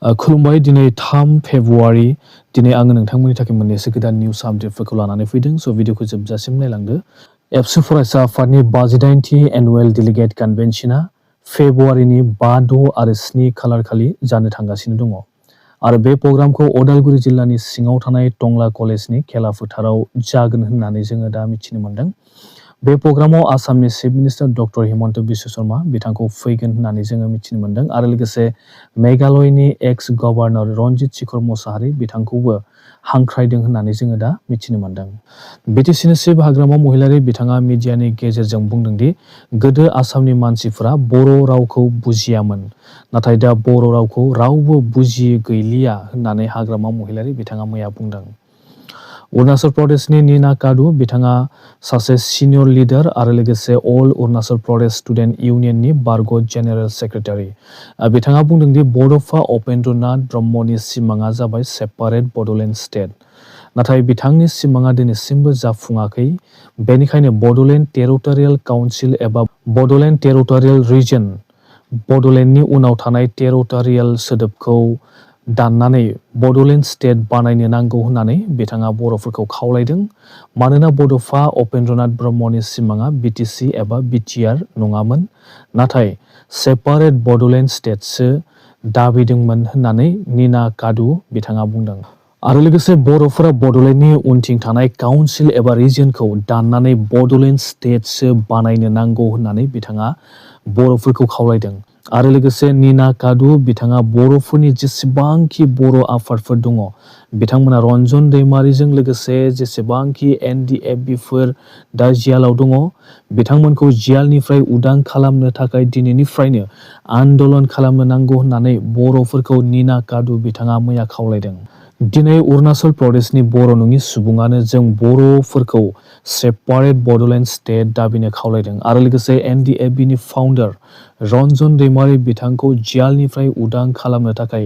खुलुमबाय दिनै 3 फेब्रुआरि दिनै आङो नोंथांमोननि थाखाय मोननैसो गोदान निउस आपडेटफोरखौ लानानै फैदों। स' भिडिअखौ जोबजासिम नायलांदो। एबसु फरायसा आफादनि 52थि एनुवेल डेलिगेट कनभेनसना फेब्रुआरिनि 5, 6 आरो 7 खालारखालि जानो थांगासिनो दङ। आरो बे प्रग्रामखौ अदालगुरि जिल्लानि सिङाव थानाय टंला कलेजनि खेला फोथाराव जागोन होननानै जोङो दा मिथिनो मोन्दों। बे प्रग्रामाव आसामनि chief minister doctor Himanta Biswa Sharma बिथांखौ फैगोन होननानै जोङो मिथिनो मोन्दों। आरो लोगोसे मेघालयनि एक्स गभर्नर रनजित शेखर मोसाहारि बिथांखौबो हांख्रायदों होननानै जोङो दा मिथिनो मोन्दों। बिटिसिनि चिफ हाग्रामा महिलारि बिथाङा मिडियानि गेजेरजों बुंदों दि गोदो आसामनि मानसिफोरा बर' रावखौ बुजियामोन, नाथाय दा बर' रावखौ रावबो बुजियै गैलिया होननानै हाग्रामा महिलारि बिथाङा मैया बुंदों। अरुणाचल प्रदेशनि नीना कादु बिथाङा सासे सिनियर लिडार आरो लोगोसे अल अरुणाचल प्रदेश स्टुडेन्ट इउनियननि बारग' जेनेरेल सेक्रेटारि। बिथाङा बुंदों दि बड'फा उपेन्द्रनाथ ब्रह्मनि सिमाङा जाबाय सेपारेट बड'लेण्ड स्टेट। नाथाय बिथांनि सिमाङा दिनैसिमबो जाफुङाखै। बेनिखायनो बड'लेण्ड टेरिटरियेल काउन्सिल एबा बड'लेण्ड टेरिटरियेल रिजन, बड'लेण्डनि उनाव थानाय टेरिटरियेल सोदोबखौ दाननानै बड'लेण्ड स्टेट बानायनो नांगौ होननानै बिथाङा बर'फोरखौ खावलायदों। मानोना बड'फा उपेन्द्रनाथ ब्रह्मनि सिमाङा बिटिसि एबा बिटिआर नङामोन, नाथाय सेपारेट बड'लेण्ड स्टेटसो दाबिदोंमोन होननानै नीना कादु बिथाङा बुंदों। आरो लोगोसे बर'फोरा बड'लेण्डनि उनथिं थानाय काउन्सिल एबा रिजनखौ दाननानै बड'लेण्ड स्टेटसो बानायनो नांगौ होननानै बिथाङा बर'फोरखौ खावलायदों। आरो लोगोसे नीना कादु बिथाङा बर'फोरनि जेसेबांखि बर' आफादफोर दङ, बिथांमोना रन्जन दैमारिजों लोगोसे जेसेबांखि NDFBफोर दा जेलाव दङ, बिथांमोनखौ जेलनिफ्राय उदां खालामनो थाखाय दिनैनिफ्रायनो आन्दलन खालामनो नांगौ होननानै बर'फोरखौ नीना कादु बिथाङा मैया खावलायदों। दिनै अरुणाचल प्रदेशनि बर' नङि सुबुङानो जों बर'फोरखौ सेपारेट बड'लेण्ड स्टेट दाबिनो खावलायदों। आरो लोगोसे NDFBनि फाउन्डार रन्जन दैमारि बिथांखौ जेलनिफ्राय उदां खालामनो थाखाय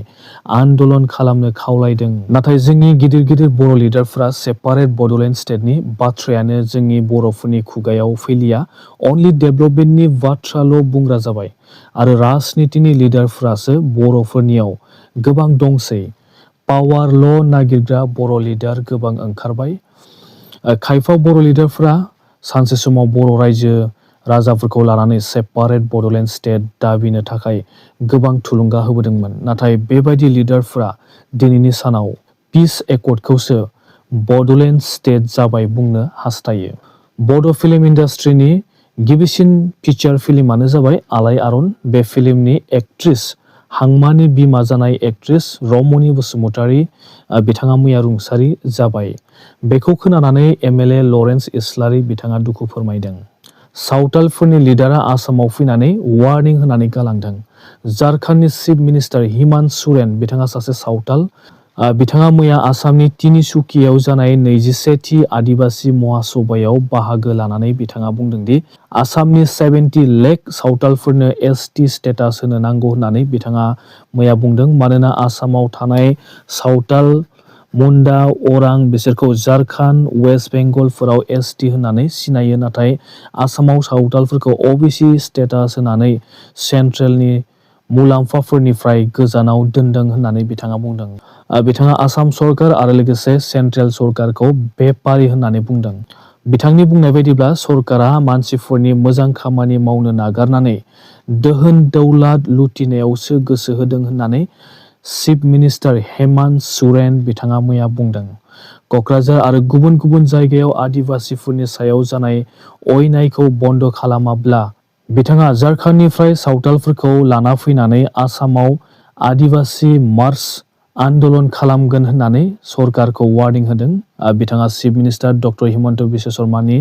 आन्दलन खालामनो खावलायदों। नाथाय जोंनि गिदिर गिदिर बर' लिडारफोरा सेपारेट बड'लेण्ड स्टेटनि बाथ्रायानो जोंनि बर'फोरनि खुगायाव फैलिया, अनलि डेभेलपमेन्टनि बाथ्राल' बुंग्रा जाबाय। आरो राजनितिनि लिडारफोरासो बर'फोरनियाव गोबां दंसै। पावारल' नागिरग्रा बर' लिडार गोबां ओंखारबाय। खायफा बर' लिडारफोरा सानसे समाव बर' रायजो राजाफोरखौ लानानै सेपारेट बड'लेण्ड स्टेट दाबिनो थाखाय गोबां थुलुंगा होबोदोंमोन। नाथाय बेबायदि लिडारफोरा दिनैनि सानाव पिस एकर्डखौसो बड'लेण्ड स्टेट जाबाय बुंनो हास्थायो। बड' फिल्म इन्डास्ट्रिनि गिबिसिन फिचार फिल्मानो जाबाय आलायारन। बे फिल्मनि एक्ट्रिस, हांमानि बिमा जानाय एक्ट्रिस रमनि बसुमतारी बिथाङा मैया रुंसारि जाबाय। बेखौ खोनानानै MLA लरेन्स इस्लारि बिथाङा दुखु फोरमायदों। सावतालफोरनि लिडारा आसामाव फैनानै वार्निं होनानै गालांदों। झारखन्डनि चिफ मिनिस्टार हिमन्त सोरेन बिथाङा सासे सावताल। बिथाङा मैया आसामनि तिनिसुकियाव जानाय 21थि आदिबासि महासभायाव बाहागो लानानै बिथाङा बुंदों दि आसामनि 70 लाख सावतालफोरनो ST स्टेटास होनो नांगौ होननानै बिथाङा मैया बुंदों। मानोना आसामाव थानाय सावताल, मुन्डा, अरां बिसोरखौ झारखन्ड, वेस्ट बेंगलफोराव ST होननानै सिनायो, नाथाय आसामाव सावतालफोरखौ OBC स्टेटास होनानै सेन्ट्रेलनि मुलाम्फाफोरनिफ्राय गोजानाव दोनदों होननानै बिथाङा बुंदों। बिथाङा आसाम सरकार आरो लोगोसे सेन्ट्रेल सरकारखौ बेपारी होननानै बुंदों। बिथांनि बुंनाय बायदिब्ला सरकारा मानसिफोरनि मोजां खामानि मावनो नागारनानै दोहोन दौलाद लुटिनायावसो गोसो होदों होननानै चिफ मिनिस्टार हेमन्त सोरेन बिथाङा मैया बुंदों। क'क्राझार आरो गुबुन गुबुन जायगायाव आदिबासिफोरनि सायाव जानाय अयनायखौ बन्द खालामाब्ला बिथाङा झारखन्डनिफ्राय सावतालफोरखौ लाना फैनानै आसामाव आदिबासि मार्च आन्दलन खालामगोन होननानै सरकारखौ वार्निं होदों। बिथाङा chief minister doctor Himanta Biswa शर्मानि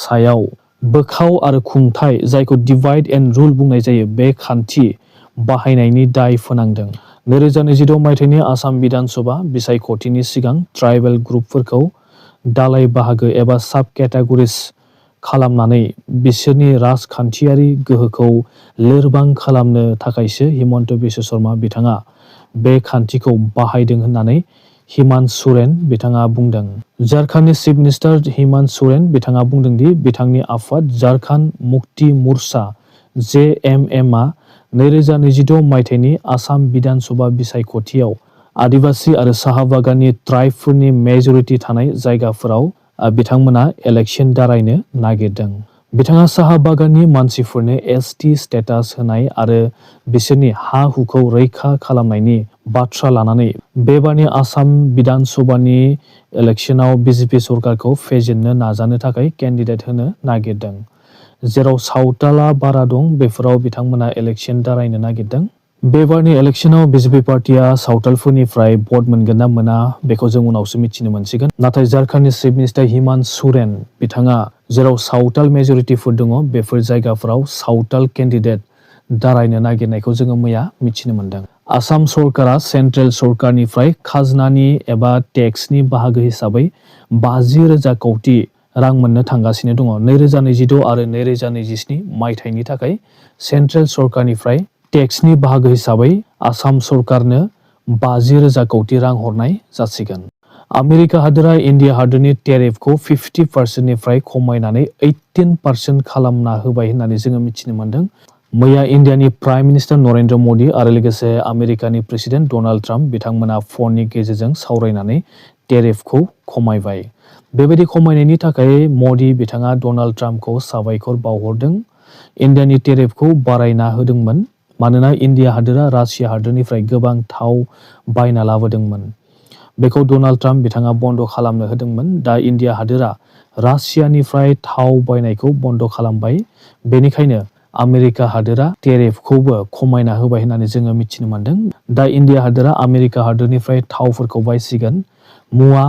सायाव बोखाव आरो खुंथाय, जायखौ डिभाइड एन्ड रुल बुंनाय जायो, बे खान्थि बाहायनायनि दाय फोनांदों। 2026 मायथाइनि आसाम बिधान सभा बिसायख'थिनि सिगां ट्राइबेल ग्रुपफोरखौ दालाय बाहागो एबा साब केटेगरिज खालामनानै बिसोरनि राजखान्थियारि गोहोखौ लोरबां खालामनो थाखायसो हिमन्त बिश्व शर्मा बिथाङा बे खान्थिखौ बाहायदों होननानै हिमन्त सोरेन बिथाङा बुंदों। झारखन्डनि चिफ मिनिस्टार हिमन्त सोरेन बिथाङा बुंदों दि बिथांनि आफाद झारखन्ड मुक्ति मोर्चा JMM आ 2026 मायथाइनि आसाम बिधान सभा बिसायख'थियाव आदिबासि आरो साहा बागाननि ट्राइबफोरनि मेजरिटि थानाय जायगाफोराव बिथांमोना इलेक्शन दारायनो नागिरदों। बिथाङा साहा बागाननि मानसिफोरनो एसटि स्टेटास होनाय आरो बिसोरनि हा-हुखौ रैखा खालामनायनि बाथ्रा लानानै बेबारनि आसाम बिधान सभानि इलेक्शनाव बिजेपि सरकारखौ फेजेननो नाजानो थाखाय केन्डिडेट होनो नागिरदों। जेराव सावताला बारा दं बेफोराव बिथांमोना इलेक्शन दारायनो नागिरदों। बेबारनि इलेक्शनाव बिजेपि पार्टिया सावतालफोरनिफ्राय भट मोनगोन ना मोना बेखौ जों उनावसो मिथिनो मोनसिगोन। नाथाय झारखन्डनि चिफ मिनिस्टार हिमन्त सोरेन बिथाङा जेराव सावताल मेजरिटिफोर दङ बेफोर जायगाफोराव सावताल केन्डिडेट दारायनो नागिरनायखौ जोङो मैया मिथिनो मोन्दों। आसाम सरकारा सेन्ट्रेल सरकारनिफ्राय खाजनानि एबा टेक्सनि बाहागो हिसाबै 50,000 कौटि रां मोननो थांगासिनो दङ। 2026 आरो 2027 मायथाइनि थाखाय सेन्ट्रेल सरकारनिफ्राय टेक्सनि बाहागो हिसाबै आसाम सरकारनो 50,000 कौटि रां हरनाय जासिगोन। आमेरिका हादोरा इन्डिया हादोरनि टेरिफखौ 50% निफ्राय खमायनानै 18% खालामना होबाय होननानै जोङो मिथिनो मोन्दों। मैया इन्डियानि प्राइम मिनिस्टार नरेन्द्र मदि आरो लोगोसे आमेरिकानि प्रेसिडेन्ट डनाल्ड ट्राम्प बिथांमोना फननि गेजेरजों सावरायनानै टेरिफखौ खमायबाय। बेबायदि खमायनायनि थाखाय मदि बिथाङा डनाल्ड ट्राम्पखौ साबायखर बावहरदों। इन्डियानि टेरिफखौ बारायना होदोंमोन मानोना इन्डिया हादोरा रासिया हादोरनिफ्राय गोबां थाव बायना लाबोदोंमोन। बेखौ डनाल्ड ट्राम्प बिथाङा बन्द' खालामनो होदोंमोन। दा इन्डिया हादोरा रासियानिफ्राय थाव बायनायखौ बन्द' खालामबाय। बेनिखायनो आमेरिका हादोरा टेरिफखौबो खमायना होबाय होननानै जोङो मिथिनो मोन्दों। दा इन्डिया हादोरा आमेरिका हादोरनिफ्राय थावफोरखौ बायसिगोन। मुवा,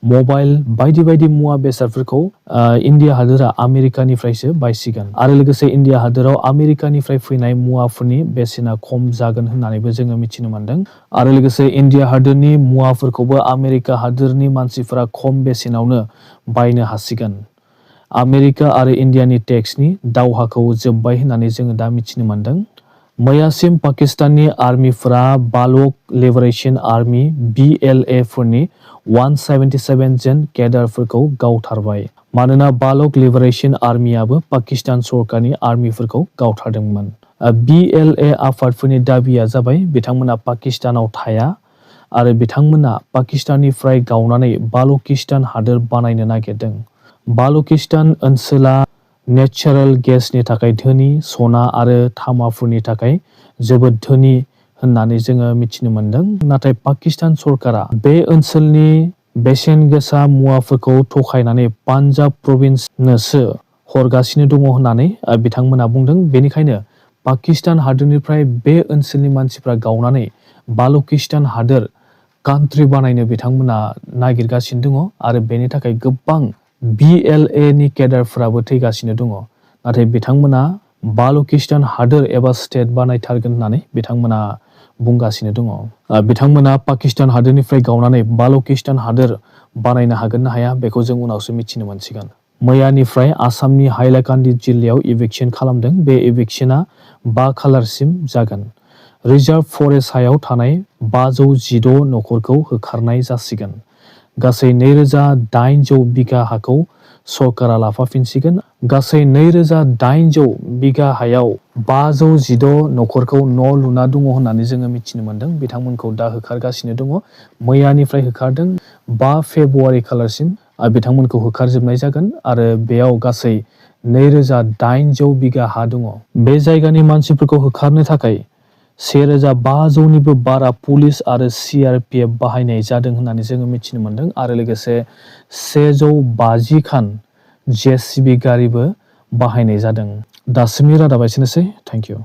मबाइल बायदि बायदि मुवा बेसादफोरखौ इन्डिया हादोरा आमेरिकानिफ्रायसो बायसिगोन आरो लोगोसे इन्डिया हादोराव आमेरिकानिफ्राय फैनाय मुवाफोरनि बेसेना खम जागोन होननानैबो जोङो मिथिनो मोन्दों। आरो लोगोसे इन्डिया हादोरनि मुवाफोरखौबो आमेरिका हादोरनि मानसिफोरा खम बेसेनावनो बायनो हासिगोन। आमेरिका आरो इन्डियानि टेक्सनि दावहाखौ जोब्बाय होननानै जोङो दा मिथिनो मोन्दों। मैयासिम पाकिस्ताननि आर्मिफोरा बालक लिबारेशन आर्मी BLA फोरनि 177 जन केडारफोरखौ गावथारबाय। मानोना बालक लिबारेशन आर्मियाबो पाकिस्तान सरकारनि आर्मिफोरखौ गावथारदोंमोन। BLA आफादफोरनि दाबिया जाबाय बिथांमोना पाकिस्तानाव थाया आरो बिथांमोना पाकिस्ताननिफ्राय गावनानै बालुचिस्तान हादोर बानायनो नागिरदों। बालुचिस्तान ओनसोला नेचारेल गेसनि थाखाय धोनि, सना आरो तामाफोरनि थाखाय जोबोद धोनि होननानै जोङो मिथिनो मोन्दों। नाथाय पाकिस्तान सरकारा बे ओनसोलनि बेसेन गोसा मुवाफोरखौ थखायनानै पान्जाब प्रभिन्सनोसो हरगासिनो दङ होननानै बिथांमोना बुंदों। बेनिखायनो पाकिस्तान हादोरनिफ्राय बे ओनसोलनि मानसिफ्रा गावनानै बालुचिस्तान हादोर कान्ट्रि बानायनो बिथांमोना नागिरगासिनो दङ आरो बेनि थाखाय गोबां BLA नि केडारफोराबो थैगासिनो दङ। नाथाय बिथांमोना बालुचिस्तान हादोर एबा स्टेट बानायथारगोन होननानै बिथांमोना बुंगासिनो दङ। बिथांमोना पाकिस्तान हादोरनिफ्राय गावनानै बालुचिस्तान हादोर बानायनो हागोन ना हाया बेखौ जों उनावसो मिथिनो मोनसिगोन। मैयानिफ्राय आसामनि हाइलाकान्दि जिल्लायाव इभिक्सन खालामदों। बे इभिक्सना 5 खालारसिम जागोन। रिजार्भ फरेस्ट हायाव थानाय 516 नखरखौ होखारनाय जासिगोन। गासै 2,800 बिगा हाखौ सरकारा लाफाफिनसिगोन। गासै 2,800 बिगा हायाव 516 नखरखौ न' लुना दङ होननानै जोङो मिथिनो मोन्दों। बिथांमोनखौ दा होखारगासिनो दङ। मैयानिफ्राय होखारदों। 5 फेब्रुवारि खालारसिम बिथांमोनखौ होखारजोबनाय जागोन आरो बेयाव गासै 2,800 बिगा हा दङ। बे जायगानि मानसिफोरखौ होखारनो थाखाय 1,500 निबो बारा पुलिस आरो CRPF बाहायनाय जादों होननानै जोङो मिथिनो मोन्दों आरो लोगोसे 150 खान JCB गारिबो बाहायनाय जादों। दासिमनि रादाबा एसेनोसै। Thank you.